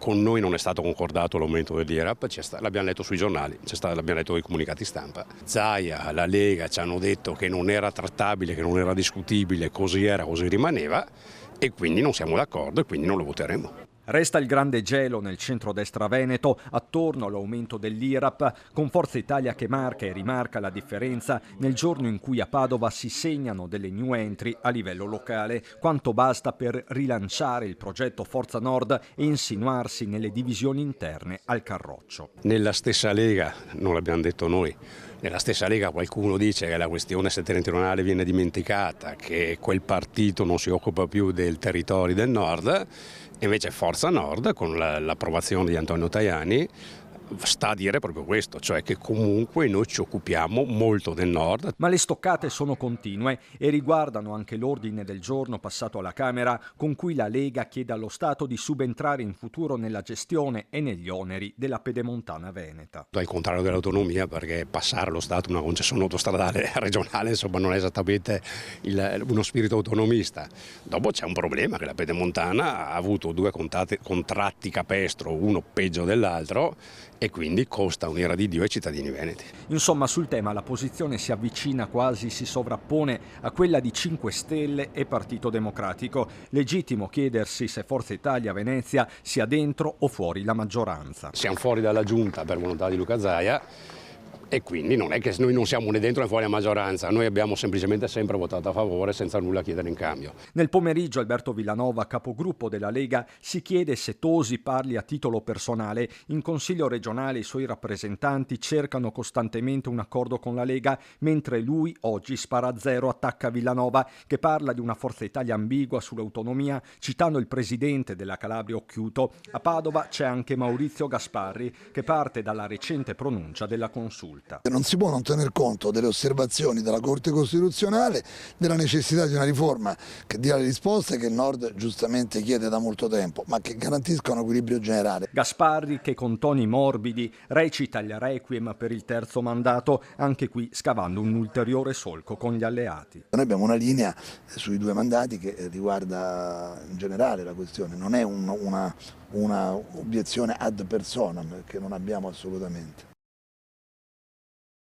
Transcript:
con noi non è stato concordato l'aumento dell'IRAP, l'abbiamo letto sui giornali, l'abbiamo letto nei comunicati stampa. Zaia, la Lega ci hanno detto che non era trattabile, che non era discutibile, così era, così rimaneva, e quindi non siamo d'accordo e quindi non lo voteremo. Resta il grande gelo nel centrodestra veneto attorno all'aumento dell'IRAP, con Forza Italia che marca e rimarca la differenza nel giorno in cui a Padova si segnano delle new entry a livello locale, quanto basta per rilanciare il progetto Forza Nord e insinuarsi nelle divisioni interne al Carroccio. Nella stessa Lega, non l'abbiamo detto noi, nella stessa Lega qualcuno dice che la questione settentrionale viene dimenticata, che quel partito non si occupa più del territorio del Nord. Invece Forza Nord, con l'approvazione di Antonio Tajani, sta a dire proprio questo, cioè che comunque noi ci occupiamo molto del Nord. Ma le stoccate sono continue e riguardano anche l'ordine del giorno passato alla Camera con cui la Lega chiede allo Stato di subentrare in futuro nella gestione e negli oneri della pedemontana veneta. Al contrario dell'autonomia, perché passare allo Stato una concessione autostradale regionale insomma non è esattamente uno spirito autonomista. Dopo c'è un problema che la pedemontana ha avuto due contratti capestro, uno peggio dell'altro, e quindi costa un'ira di Dio ai cittadini veneti. Insomma, sul tema la posizione si avvicina, quasi si sovrappone a quella di 5 Stelle e Partito Democratico. Legittimo chiedersi se Forza Italia a Venezia sia dentro o fuori la maggioranza. Siamo fuori dalla giunta per volontà di Luca Zaia, e quindi non è che noi non siamo né dentro né fuori la maggioranza, noi abbiamo semplicemente sempre votato a favore senza nulla chiedere in cambio. Nel pomeriggio Alberto Villanova, capogruppo della Lega, si chiede se Tosi parli a titolo personale. In Consiglio regionale i suoi rappresentanti cercano costantemente un accordo con la Lega, mentre lui oggi spara a zero, attacca Villanova, che parla di una Forza Italia ambigua sull'autonomia, citando il presidente della Calabria Occhiuto. A Padova c'è anche Maurizio Gasparri, che parte dalla recente pronuncia della Consulta. Non si può non tener conto delle osservazioni della Corte Costituzionale, della necessità di una riforma che dia le risposte che il Nord giustamente chiede da molto tempo, ma che garantisca un equilibrio generale. Gasparri, che con toni morbidi recita il requiem per il terzo mandato, anche qui scavando un ulteriore solco con gli alleati. Noi abbiamo una linea sui 2 mandati che riguarda in generale la questione, non è una obiezione ad personam che non abbiamo assolutamente.